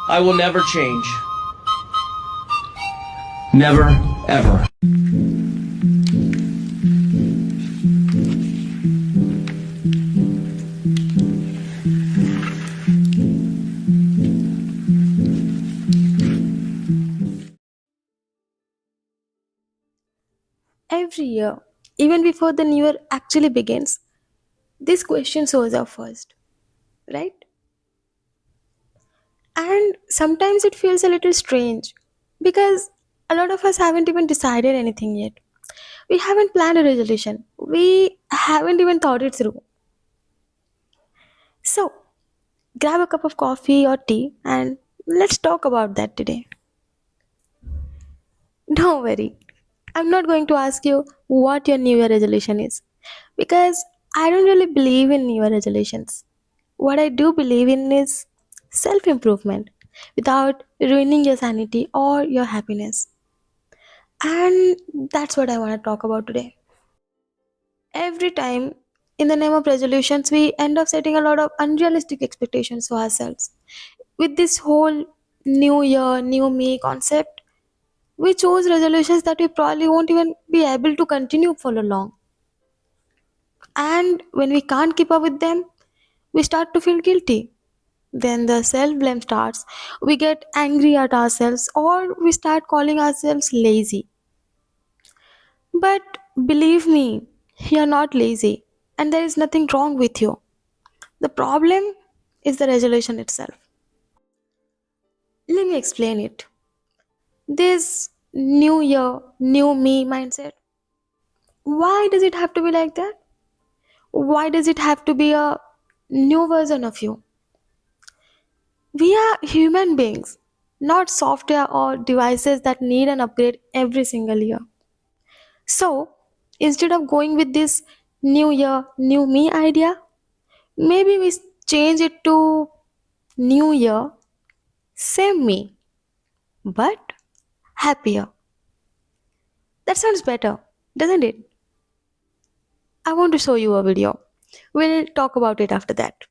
I will never change. Never, ever. Every year, even before the new year actually begins, this question shows up first, right? And sometimes it feels a little strange because a lot of us haven't even decided anything yet. We haven't planned a resolution, we haven't even thought it through. So, grab a cup of coffee or tea and let's talk about that today. Don't worry, I'm not going to ask you what your New Year resolution is because I don't really believe in New Year resolutions. What I do believe in is self improvement without ruining your sanity or your happiness. And that's what I want to talk about today. Every time, in the name of resolutions, we end up setting a lot of unrealistic expectations for ourselves. With this whole new year, new me concept, we chose resolutions that we probably won't even be able to continue for long. And when we can't keep up with them, we start to feel guilty. Then the self blame starts. We get angry at ourselves or we start calling ourselves lazy. But believe me, you're not lazy and there is nothing wrong with you. The problem is the resolution itself. Let me explain it. This new year, new me mindset. Why does it have to be like that? Why does it have to be a new version of you? We are human beings, not software or devices that need an upgrade every single year. So, instead of going with this new year, new me idea, maybe we change it to new year, same me, but happier. That sounds better, doesn't it? I want to show you a video. We'll talk about it after that.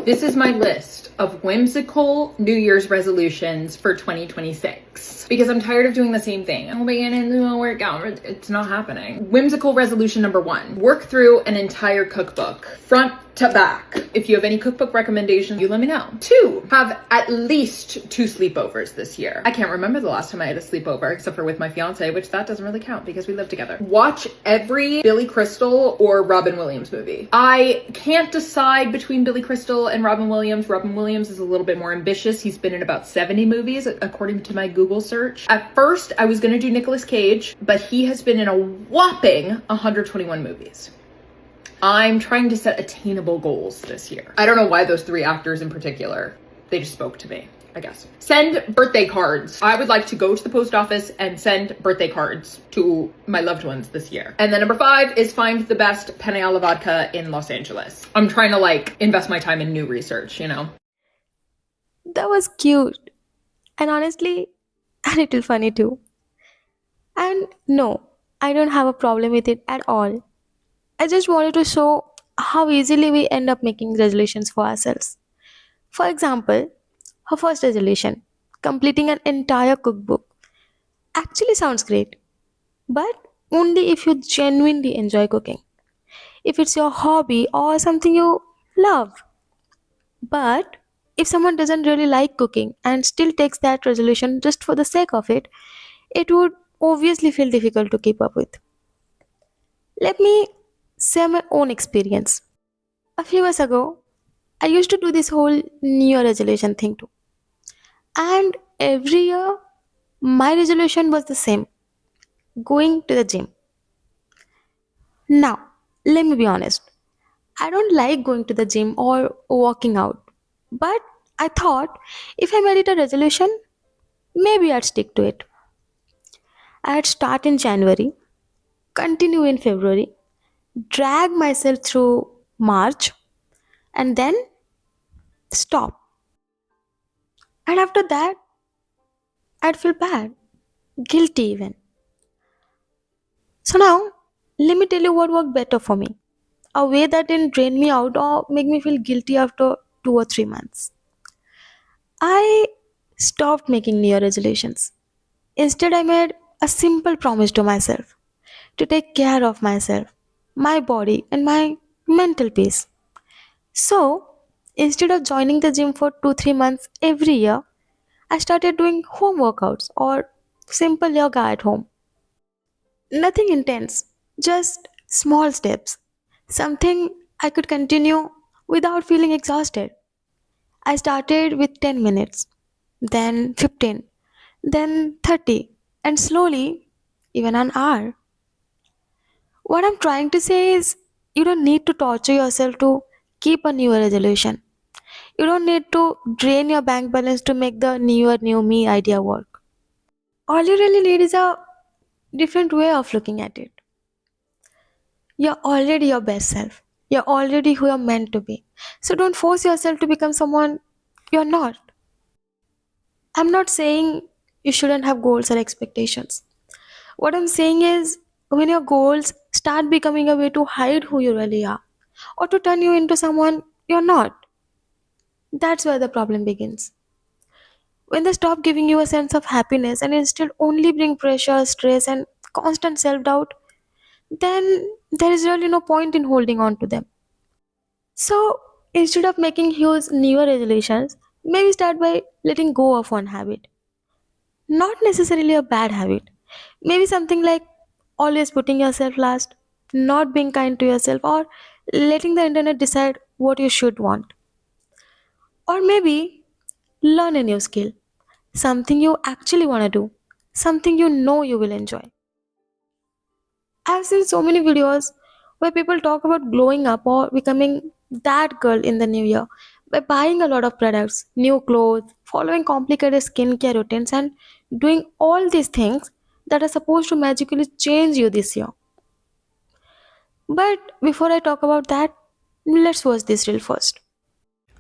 This is my list of whimsical New Year's resolutions for 2026 because I'm tired of doing the same thing. I'll begin and do a workout. It's not happening. Whimsical resolution number 1, work through an entire cookbook, front to back. If you have any cookbook recommendations, you let me know. 2, have at least 2 sleepovers this year. I can't remember the last time I had a sleepover except for with my fiance, which that doesn't really count because we live together. Watch every Billy Crystal or Robin Williams movie. I can't decide between Billy Crystal and Robin Williams. Robin Williams is a little bit more ambitious. He's been in about 70 movies according to my Google search. At first, I was gonna do Nicolas Cage, but he has been in a whopping 121 movies. I'm trying to set attainable goals this year. I don't know why those 3 actors in particular. They just spoke to me, I guess. Send birthday cards. I would like to go to the post office and send birthday cards to my loved ones this year. And then number 5 is find the best penne alla vodka in Los Angeles. I'm trying to invest my time in new research, you know? That was cute. And honestly, a little funny too. And no, I don't have a problem with it at all. I just wanted to show how easily we end up making resolutions for ourselves. For example, her first resolution, completing an entire cookbook, actually sounds great, but only if you genuinely enjoy cooking. If it's your hobby or something you love. But if someone doesn't really like cooking and still takes that resolution just for the sake of it, it would obviously feel difficult to keep up with. Let me share my own experience. A few years ago, I used to do this whole New Year resolution thing too. And every year, my resolution was the same, going to the gym. Now, let me be honest. I don't like going to the gym or working out. But I thought if I made it a resolution, maybe I'd stick to it. I'd start in January, continue in February, drag myself through March, and then stop. And after that, I'd feel bad, guilty even. So now, let me tell you what worked better for me. A way that didn't drain me out or make me feel guilty after 2 or 3 months. I stopped making New Year resolutions. Instead, I made a simple promise to myself to take care of myself, my body, and my mental peace. So, instead of joining the gym for 2 3 months every year, I started doing home workouts or simple yoga at home. Nothing intense, just small steps. Something I could continue without feeling exhausted. I started with 10 minutes, then 15, then 30, and slowly, even an hour. What I'm trying to say is, you don't need to torture yourself to keep a new Year resolution. You don't need to drain your bank balance to make the new year, new me idea work. All you really need is a different way of looking at it. You're already your best self. You're already who you're meant to be. So don't force yourself to become someone you're not. I'm not saying you shouldn't have goals or expectations. What I'm saying is, when your goals start becoming a way to hide who you really are or to turn you into someone you're not, that's where the problem begins. When they stop giving you a sense of happiness and instead only bring pressure, stress, and constant self doubt, then there is really no point in holding on to them. So instead of making huge New Year resolutions, maybe start by letting go of one habit. Not necessarily a bad habit. Maybe something like always putting yourself last, not being kind to yourself, or letting the internet decide what you should want. Or maybe learn a new skill, something you actually want to do, something you know you will enjoy. I've seen so many videos where people talk about glowing up or becoming that girl in the new year by buying a lot of products, new clothes, following complicated skincare routines, and doing all these things that are supposed to magically change you this year. But before I talk about that, let's watch this reel first.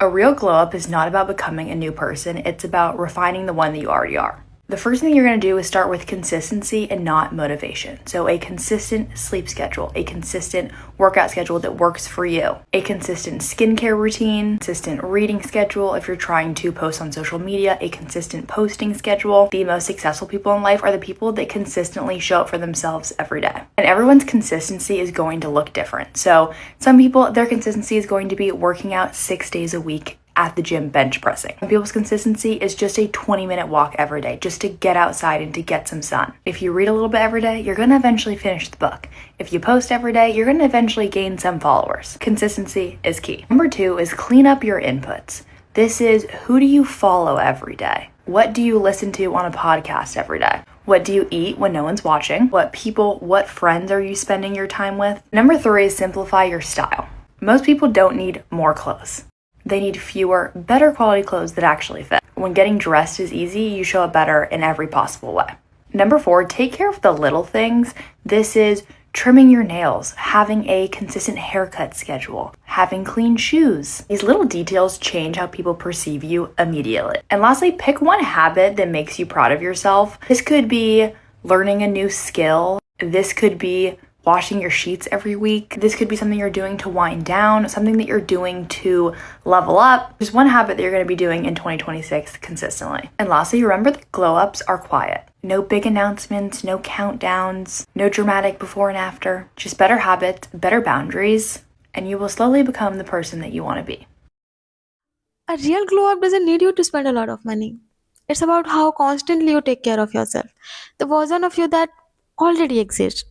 A real glow up is not about becoming a new person, it's about refining the one that you already are. The first thing you're going to do is start with consistency and not motivation. So, a consistent sleep schedule, a consistent workout schedule that works for you, a consistent skincare routine, consistent reading schedule. If you're trying to post on social media, a consistent posting schedule. The most successful people in life are the people that consistently show up for themselves every day. And everyone's consistency is going to look different. So, some people, their consistency is going to be working out 6 days a week at the gym bench pressing. Some people's consistency is just a 20-minute walk every day, just to get outside and to get some sun. If you read a little bit every day, you're going to eventually finish the book. If you post every day, you're going to eventually gain some followers. Consistency is key. Number 2 is clean up your inputs. This is, who do you follow every day? What do you listen to on a podcast every day? What do you eat when no one's watching? What friends are you spending your time with? Number 3 is simplify your style. Most people don't need more clothes. They need fewer, better quality clothes that actually fit. When getting dressed is easy, you show up better in every possible way. Number 4, take care of the little things. This is trimming your nails, having a consistent haircut schedule, having clean shoes. These little details change how people perceive you immediately. And lastly, pick one habit that makes you proud of yourself. This could be learning a new skill. This could be washing your sheets every week. This could be something you're doing to wind down, something that you're doing to level up. There's one habit that you're going to be doing in 2026 consistently. And lastly, remember that glow ups are quiet. No big announcements, no countdowns, no dramatic before and after. Just better habits, better boundaries, and you will slowly become the person that you want to be. A real glow up doesn't need you to spend a lot of money. It's about how constantly you take care of yourself, the version of you that already exists.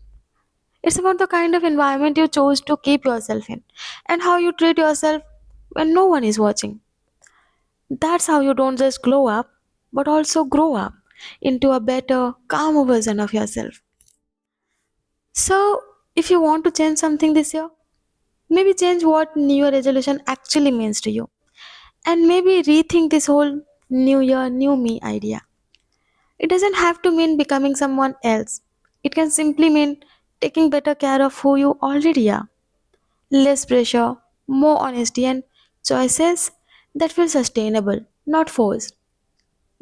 It's about the kind of environment you chose to keep yourself in and how you treat yourself when no one is watching. That's how you don't just glow up, but also grow up into a better, calmer version of yourself. So, if you want to change something this year, maybe change what New Year resolution actually means to you. And maybe rethink this whole New Year, New Me idea. It doesn't have to mean becoming someone else, it can simply mean taking better care of who you already are. Less pressure, more honesty, and choices that feel sustainable, not forced.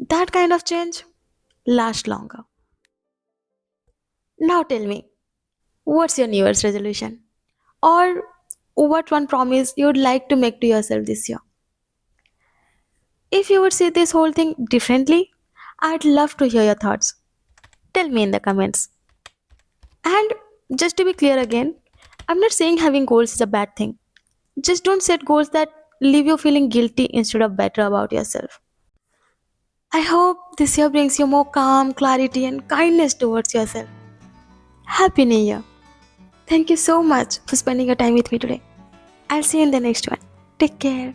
That kind of change lasts longer. Now tell me, what's your New Year's resolution? Or what one promise you'd like to make to yourself this year? If you would see this whole thing differently, I'd love to hear your thoughts. Tell me in the comments. And just to be clear again, I'm not saying having goals is a bad thing. Just don't set goals that leave you feeling guilty instead of better about yourself. I hope this year brings you more calm, clarity, and kindness towards yourself. Happy New Year! Thank you so much for spending your time with me today. I'll see you in the next one. Take care.